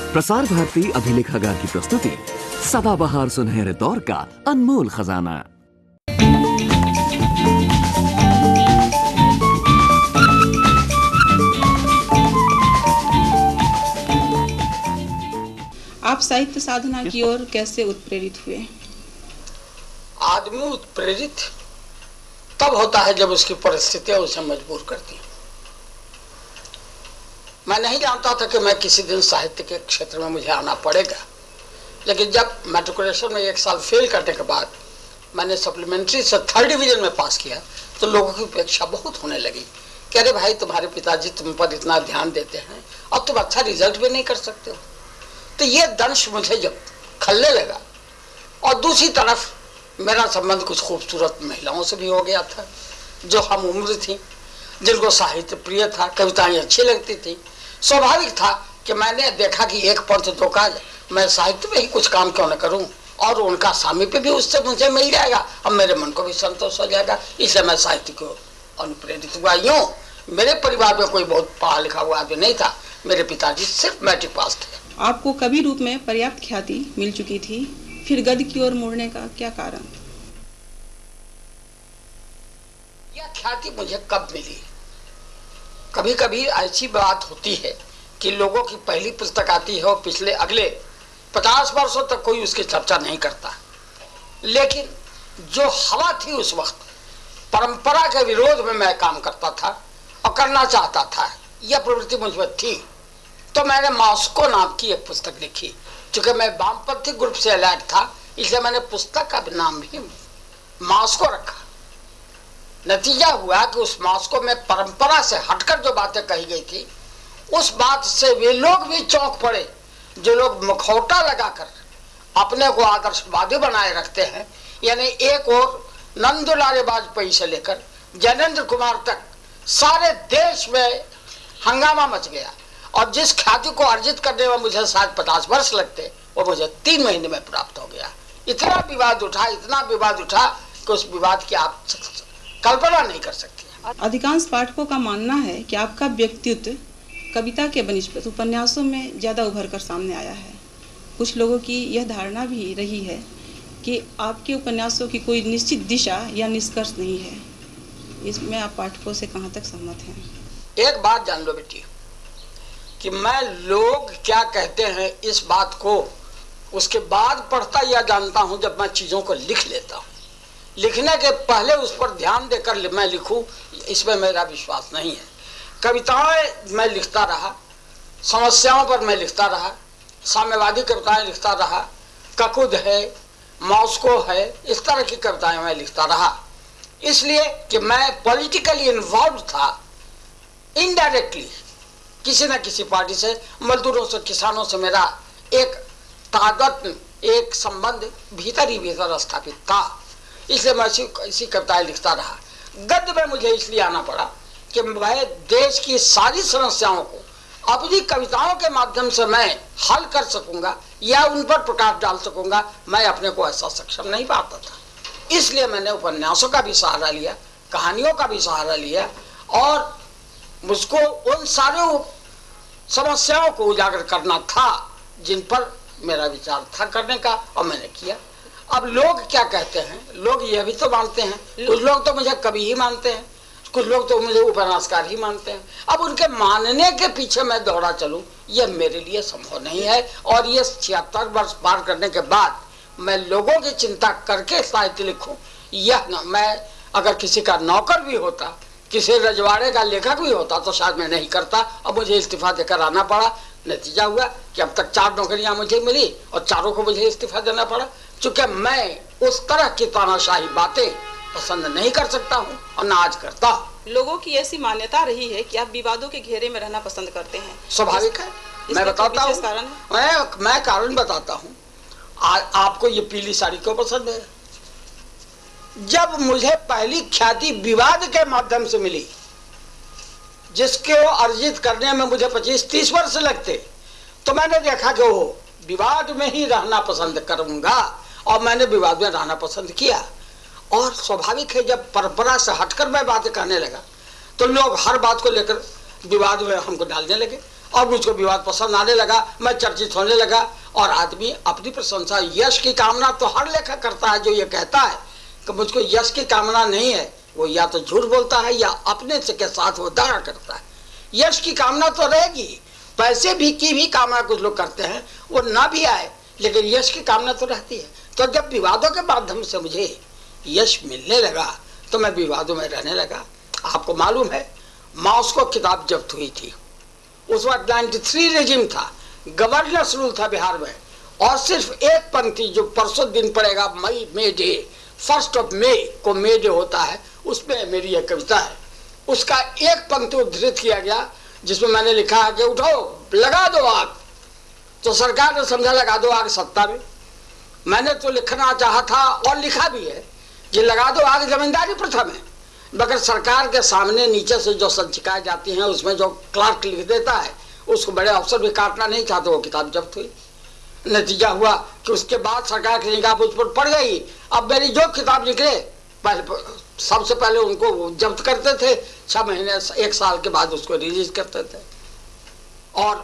प्रसार भारती अभिलेखागार की प्रस्तुति सदाबहार सुनहरे दौर का अनमोल खजाना। आप साहित्य साधना की ओर कैसे उत्प्रेरित हुए? आदमी उत्प्रेरित तब होता है जब उसकी परिस्थितियां उसे मजबूर करती हैं। मैं नहीं जानता था कि मैं किसी दिन साहित्य के क्षेत्र में मुझे आना पड़ेगा, लेकिन जब मैट्रिकुलेशन में 1 साल फेल करने के बाद मैंने सप्लीमेंट्री से 3rd डिवीजन में पास किया तो लोगों की उपेक्षा बहुत होने लगी कि अरे भाई, तुम्हारे पिताजी तुम पर इतना ध्यान देते हैं और तुम अच्छा रिजल्ट भी नहीं कर सकते हो। तो ये दंश मुझे जब खलने लगा, और दूसरी तरफ मेरा संबंध कुछ खूबसूरत महिलाओं से भी हो गया था जो हम उम्र थी, जिनको साहित्य प्रिय था, कविताएं अच्छी लगती थी। स्वाभाविक था कि मैंने देखा कि एक पंथ दो काज, मैं साहित्य में ही कुछ काम क्यों न करूं, और उनका सामीप्य भी उससे मुझे मिल जाएगा और मेरे मन को भी संतोष हो जाएगा। इसलिए मैं साहित्य को अनुप्रेरित हुआ। यूँ मेरे परिवार में कोई बहुत पढ़ा लिखा हुआ आदमी नहीं था, मेरे पिताजी सिर्फ मैट्रिक पास थे। आपको कवि रूप में पर्याप्त ख्याति मिल चुकी थी, फिर गद्य की ओर मुड़ने का क्या कारण? यह ख्याति मुझे कब मिली? कभी कभी ऐसी बात होती है कि लोगों की पहली पुस्तक आती है और पिछले अगले 50 वर्षों तक कोई उसकी चर्चा नहीं करता, लेकिन जो हवा थी उस वक्त, परंपरा के विरोध में मैं काम करता था और करना चाहता था, यह प्रवृत्ति मुझ में थी। तो मैंने मॉस्को नाम की एक पुस्तक लिखी। चूंकि मैं वामपंथी ग्रुप से अलर्ट था, इसलिए मैंने पुस्तक का नाम भी मॉस्को रखा। नतीजा हुआ कि उस मॉस्को में परंपरा से हटकर जो बातें कही गई थी, उस बात से वे लोग भी चौंक पड़े जो लोग मुखौटा लगाकर अपने को आदर्शवादी बनाए रखते हैं। यानी एक और नंदुलाल वाजपेयी से लेकर जैनेंद्र कुमार तक सारे देश में हंगामा मच गया, और जिस ख्याति को अर्जित करने में मुझे शायद 50 वर्ष लगते, वो मुझे 3 महीने में प्राप्त हो गया। इतना विवाद उठा कि उस विवाद की आप कल्पना नहीं कर सकती। अधिकांश पाठकों का मानना है कि आपका व्यक्तित्व कविता के बनिस्पत उपन्यासों में ज्यादा उभर कर सामने आया है। कुछ लोगों की यह धारणा भी रही है कि आपके उपन्यासों की कोई निश्चित दिशा या निष्कर्ष नहीं है। इसमें आप पाठकों से कहाँ तक सहमत हैं? एक बात जान लो बेटी, कि मैं लोग क्या कहते हैं इस बात को उसके बाद पढ़ता या जानता हूं जब मैं चीज़ों को लिख लेता हूं। लिखने के पहले उस पर ध्यान देकर मैं लिखूं, इसमें मेरा विश्वास नहीं है। कविताएं मैं लिखता रहा, समस्याओं पर मैं लिखता रहा, साम्यवादी कविताएं लिखता रहा, ककुद है, मॉस्को है, इस तरह की कविताएं मैं लिखता रहा। इसलिए कि मैं पॉलिटिकली इन्वॉल्व था, इनडायरेक्टली किसी न किसी पार्टी से, मजदूरों से, किसानों से मेरा एक तादाद, एक संबंध भीतर ही भीतर स्थापित था। इसलिए मैं इसी कविताएं लिखता रहा। गद्य में मुझे इसलिए आना पड़ा कि मैं देश की सारी समस्याओं को अपनी कविताओं के माध्यम से मैं हल कर सकूंगा या उन पर प्रकाश डाल सकूंगा। मैं अपने को ऐसा सक्षम नहीं पाता था, इसलिए मैंने उपन्यासों का भी सहारा लिया, कहानियों का भी सहारा लिया, और मुझको उन सारे समस्याओं को उजागर करना था जिन पर मेरा विचार था करने का, और मैंने किया। अब लोग क्या कहते हैं, लोग यह भी तो मानते हैं, कुछ लोग तो मुझे कवि ही मानते हैं, कुछ लोग तो मुझे उपन्यासकार ही मानते हैं। अब उनके मानने के पीछे मैं दौड़ा चलूं, यह मेरे लिए संभव नहीं है। और ये 76 वर्ष पार करने के बाद मैं लोगों की चिंता करके साहित्य लिखूं, यह न, मैं अगर किसी का नौकर भी होता, किसी रजवाड़े का लेखक भी होता, तो शायद मैं नहीं करता। अब मुझे इस्तीफा देकर आना पड़ा। नतीजा हुआ कि अब तक 4 नौकरियां मुझे मिली और चारों को मुझे इस्तीफा देना पड़ा, चूंकि मैं उस तरह की तानाशाही बातें पसंद नहीं कर सकता हूं और ना आज करता हूं। लोगों की ऐसी मान्यता रही है कि आप विवादों के घेरे में रहना पसंद करते हैं। स्वाभाविक है, मैं बताता हूँ, मैं कारण बताता हूँ। आपको ये पीली साड़ी क्यों पसंद है? जब मुझे पहली ख्याति विवाद के माध्यम से मिली, जिसके अर्जित करने में मुझे 25-30 वर्ष लगते, तो मैंने देखा कि वो विवाद में ही रहना पसंद करूंगा, और मैंने विवाद में रहना पसंद किया। और स्वाभाविक है, जब परंपरा से हटकर मैं बातें कहने लगा तो लोग हर बात को लेकर विवाद में हमको डालने लगे। और मुझको विवाद पसंद आने लगा, मैं चर्चित होने लगा। और आदमी अपनी प्रशंसा, यश की कामना तो हर लेखक करता है। जो ये कहता है कि मुझको यश की कामना नहीं है, वो या तो झूठ बोलता है या अपने से के साथ वो दावा करता है। यश की कामना तो रहेगी, पैसे भी की भी कामना कुछ लोग करते हैं, वो ना भी आए, लेकिन यश की कामना तो रहती है। तो जब विवादों के माध्यम से मुझे यश मिलने लगा तो मैं विवादों में रहने लगा। आपको मालूम है, मॉस्को किताब जब्त हुई थी, उस वक्त 93 रेजिम था, गवर्नर्स रूल था बिहार में, और सिर्फ एक पंक्ति जो परसों दिन पड़ेगा, मे डे, 1 मई को मे डे होता है, उसमें मेरी यह कविता है। उसका एक पंक्ति उद्धृत किया गया जिसमें मैंने लिखा है कि उठो लगा दो आग। तो सरकार ने समझा लगा दो आग सत्ता में। मैंने तो लिखना चाहा था और लिखा भी है कि लगा दो आग जमींदारी प्रथा में, मगर सरकार के सामने नीचे से जो संचिकाएं जाती हैं उसमें जो क्लार्क लिख देता है उसको बड़े अफसर भी काटना नहीं चाहते, वो किताब जब्त हुई। नतीजा हुआ कि उसके बाद सरकार की निगाह उस पर पड़ गई। अब मेरी जो किताब निकले पहले सबसे पहले उनको जब्त करते थे, 6 महीने 1 साल के बाद उसको रिलीज करते थे। और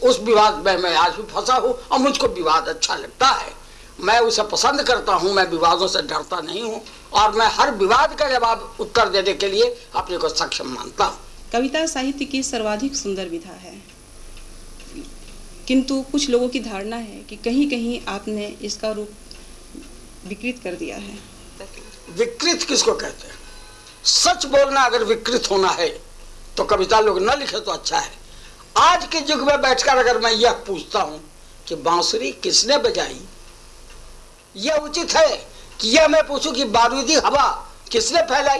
उस विवाद में मैं आज भी फंसा हूँ और मुझको विवाद अच्छा लगता है, मैं उसे पसंद करता हूँ, मैं विवादों से डरता नहीं हूँ और मैं हर विवाद का जवाब उत्तर देने के लिए अपने को सक्षम मानता हूँ। कविता साहित्य की सर्वाधिक सुंदर विधा है, किंतु कुछ लोगों की धारणा है कि कहीं कहीं आपने इसका रूप विकृत कर दिया है। विकृत किसको कहते हैं? सच बोलना अगर विकृत होना है तो कविता लोग न लिखे तो अच्छा है। आज के युग में बैठकर अगर मैं यह पूछता हूं कि बांसुरी किसने बजाई, यह उचित है कि यह मैं पूछूं कि बारूदी हवा किसने फैलाई,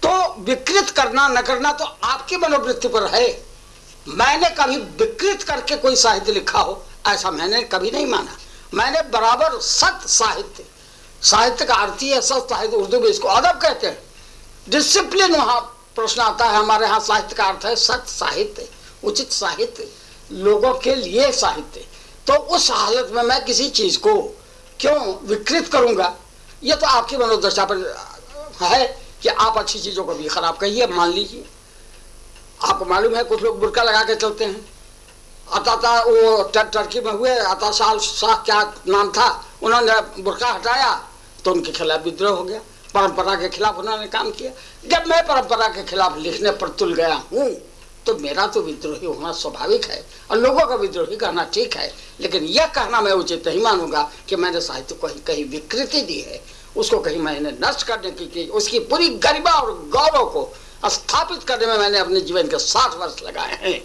तो विकृत करना न करना तो आपकी मनोवृत्ति पर है। मैंने कभी विकृत करके कोई साहित्य लिखा हो ऐसा मैंने कभी नहीं माना। मैंने बराबर सत्य साहित्य, साहित्य का अर्थ ही है सत्य साहित्य, उर्दू में इसको अदब कहते हैं, डिसिप्लिन वहां प्रश्न आता है। हमारे यहाँ साहित्य का अर्थ है सत्य साहित्य, उचित साहित्य, लोगों के लिए साहित्य। तो उस हालत में मैं किसी चीज को क्यों विकृत करूंगा? यह तो आपकी मनोदशा पर है कि आप अच्छी चीजों को भी खराब कहिए। मान लीजिए आपको मालूम है कुछ लोग बुर्का लगा के चलते हैं, अता वो टर्की में हुए अता शाह क्या नाम था, उन्होंने बुर्का हटाया तो उनके खिलाफ विद्रोह हो गया, परंपरा के खिलाफ उन्होंने काम किया। जब मैं परंपरा के खिलाफ लिखने पर तुल गया हूँ तो मेरा तो विद्रोही होना स्वाभाविक है और लोगों का विद्रोही कहना ठीक है, लेकिन यह कहना मैं उचित नहीं मानूंगा कि मैंने साहित्य को कहीं विकृति दी है, उसको कहीं मैंने नष्ट करने की, उसकी पूरी गरिमा और गौरव को स्थापित करने में मैंने अपने जीवन के 60 वर्ष लगाए हैं।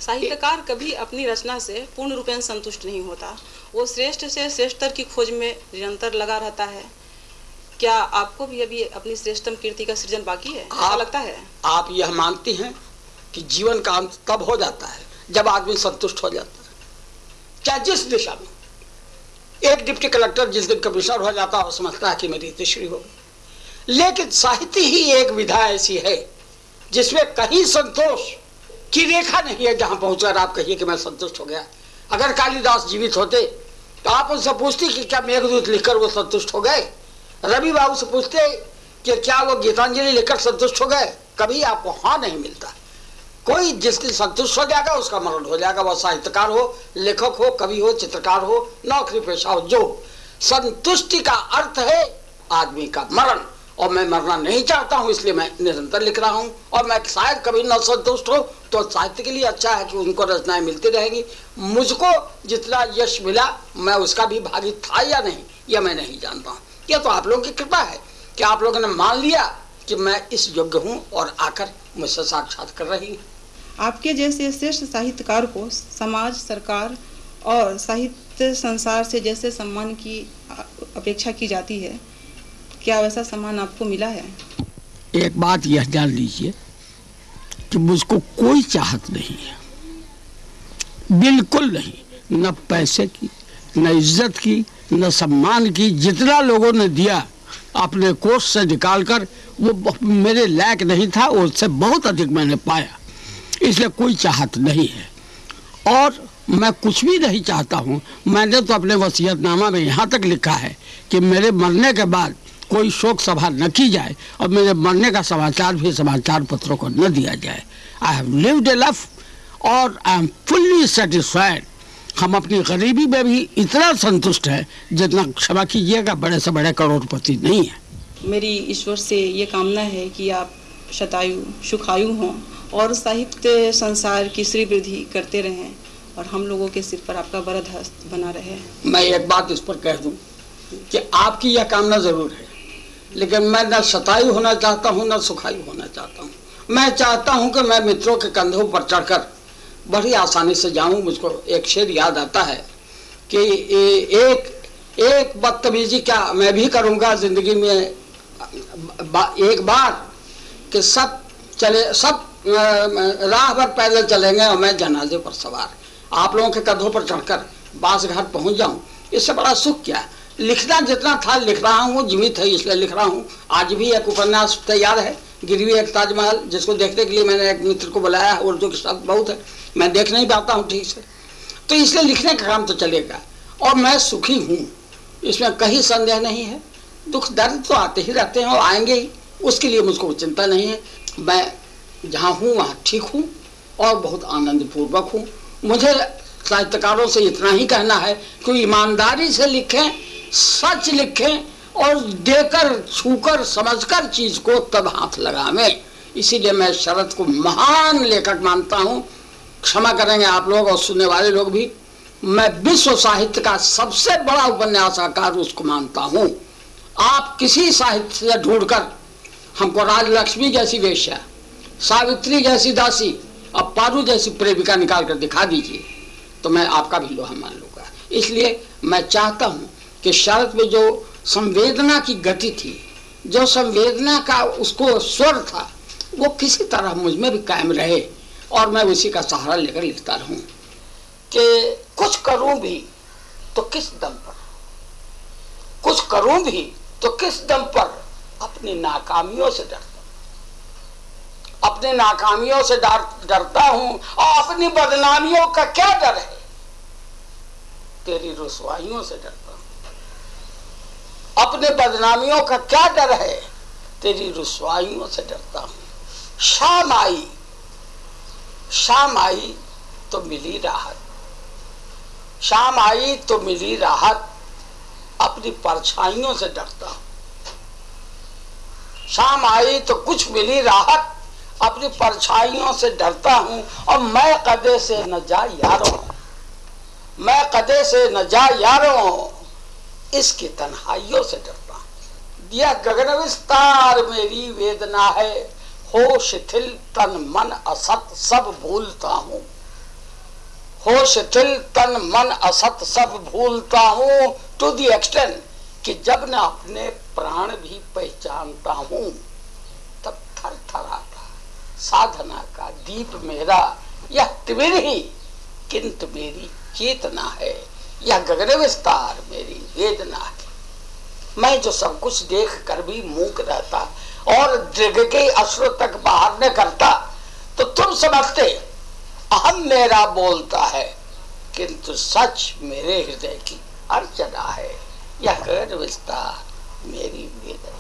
साहित्यकार कभी अपनी रचना से पूर्ण रूपेण संतुष्ट नहीं होता, वो श्रेष्ठ से श्रेष्ठतर की खोज में निरंतर लगा रहता है। क्या आपको भी अभी अपनी श्रेष्ठतम कीर्ति का सृजन बाकी है, ऐसा लगता है? आप यह मानती हैं कि जीवन का अंत तब हो जाता है जब आदमी संतुष्ट हो जाता है, चाहे जिस दिशा में। एक डिप्टी कलेक्टर जिस दिन कमिश्नर हो जाता है वो समझता है कि मेरी तीसरी हो गई, लेकिन साहित्य ही एक विधा ऐसी है जिसमें कहीं संतोष की रेखा नहीं है जहां पहुंचकर आप कहिए कि मैं संतुष्ट हो गया। अगर कालिदास जीवित होते तो आप उनसे पूछते कि क्या मेघदूत लिखकर वो संतुष्ट हो गए, रवि बाबू से पूछते कि क्या वो गीतांजलि लिखकर संतुष्ट हो गए, कभी आपको हाँ नहीं मिलता। कोई जिस दिन संतुष्ट हो जाएगा उसका मरण हो जाएगा, वह साहित्यकार हो, लेखक हो, कवि हो, चित्रकार हो, नौकरी पेशा हो, जो संतुष्टि का अर्थ है आदमी का मरण। और मैं मरना नहीं चाहता हूं, इसलिए मैं निरंतर लिख रहा हूं और मैं शायद कभी न संतुष्ट हो तो साहित्य के लिए अच्छा है कि उनको रचनाएं मिलती रहेंगी। मुझको जितना यश मिला मैं उसका भी भागी था या नहीं यह मैं नहीं जानता हूं। यह तो आप लोगों की कृपा है कि आप लोगों ने मान लिया कि मैं इस योग्य हूं और आकर मुझसे साक्षात कर रही हूं। आपके जैसे श्रेष्ठ साहित्यकार को समाज, सरकार और साहित्य संसार से जैसे सम्मान की अपेक्षा की जाती है, क्या वैसा सम्मान आपको मिला है? एक बात यह जान लीजिए कि मुझको कोई चाहत नहीं है, बिल्कुल नहीं, न पैसे की, न इज्जत की, न सम्मान की। जितना लोगों ने दिया अपने कोष से निकालकर वो मेरे लायक नहीं था, उससे बहुत अधिक मैंने पाया, इसलिए कोई चाहत नहीं है और मैं कुछ भी नहीं चाहता हूँ। मैंने तो अपने वसीयतनामा में यहाँ तक लिखा है कि मेरे मरने के बाद कोई शोक सभा न की जाए और मेरे मरने का समाचार भी समाचार पत्रों को न दिया जाए। I have lived A life और आई एम फुल्ली सेटिस्फाइड। हम अपनी गरीबी में भी इतना संतुष्ट है जितना, क्षमा कीजिएगा, बड़े से बड़े करोड़पति नहीं है। मेरी ईश्वर से ये कामना है कि आप शतायु सुखायु हों और साहित्य संसार की श्री वृद्धि करते रहें और हम लोगों के सिर पर आपका वरद हस्त बना रहे। मैं एक बात इस पर कह दूं कि आपकी यह कामना जरूर है, लेकिन मैं न शतायु होना चाहता हूं न सुखायु होना चाहता हूं। मैं चाहता हूं कि मैं मित्रों के कंधों पर चढ़कर बड़ी आसानी से जाऊं। मुझको एक शेर याद आता है कि एक बदतमीजी क्या मैं भी करूंगा जिंदगी में एक बार, कि सब राह भर पैदल चलेंगे और मैं जनाजे पर सवार आप लोगों के कंधों पर चढ़कर बासघाट पहुंच जाऊं। इससे बड़ा सुख क्या। लिखना जितना था लिख रहा हूँ, जीवित है इसलिए लिख रहा हूँ। आज भी एक उपन्यास तैयार है, गिरवी एक ताजमहल, जिसको देखने के लिए मैंने एक मित्र को बुलाया है। उर्दू के शब्द बहुत है, मैं देख नहीं पाता हूँ ठीक से, तो इसलिए लिखने का काम तो चलेगा और मैं सुखी हूँ, इसमें कहीं संदेह नहीं है। दुख दर्द तो आते ही रहते हैं और आएंगे ही, उसके लिए मुझको चिंता नहीं है। मैं जहाँ हूँ वहाँ ठीक हूँ और बहुत आनंदपूर्वक हूँ। मुझे साहित्यकारों से इतना ही कहना है कि ईमानदारी से लिखें, सच लिखें और देकर छूकर समझकर चीज को तब हाथ लगावें। इसीलिए मैं शरद को महान लेखक मानता हूँ। क्षमा करेंगे आप लोग और सुनने वाले लोग भी, मैं विश्व साहित्य का सबसे बड़ा उपन्यासकार उसको मानता हूँ। आप किसी साहित्य से ढूंढकर हमको राजलक्ष्मी जैसी वेश्या, सावित्री जैसी दासी और पारू जैसी प्रेमिका निकाल कर दिखा दीजिए तो मैं आपका भी लोहा मान लूंगा। इसलिए मैं चाहता हूँ कि शरद में जो संवेदना की गति थी, जो संवेदना का उसको स्वर था, वो किसी तरह मुझ में भी कायम रहे और मैं उसी का सहारा लेकर लिखता रहूं। कि कुछ करूं भी तो किस दम पर, कुछ करूं भी तो किस दम पर, अपनी नाकामियों से डरता, अपनी नाकामियों से डरता हूं और अपनी बदनामियों का क्या डर है, तेरी रुसवाइयों से डरता हूं। अपने बदनामियों का क्या डर है, तेरी रुसवाइयों से डरता हूं। शाम आई तो मिली राहत, शाम आई तो मिली राहत, अपनी परछाइयों से डरता हूं। शाम आई तो कुछ मिली राहत, अपनी परछाइयों से डरता हूं। और मैं कदे से न जा यारों, मैं कदे से न जा यारों, इसकी तन्हाइयों से डरता हूं। यह गगन विस्तार मेरी वेदना है, हो शिथिल तन मन असत सब भूलता हूं। हो शिथिल तन मन असत सब भूलता हूं, टू द एक्सटेंट कि जब न अपने प्राण भी पहचानता हूं तब थर थर आता साधना का दीप मेरा। यह तिमिर ही किंतु मेरी चेतना है, यह गगन विस्तार मेरी वेदना है। मैं जो सब कुछ देख कर भी मूक रहता और दृग के अश्रु तक बाहर न करता, तो तुम समझते अहम मेरा बोलता है, किंतु सच मेरे हृदय की अर्चना है। यह गगन विस्तार मेरी वेदना।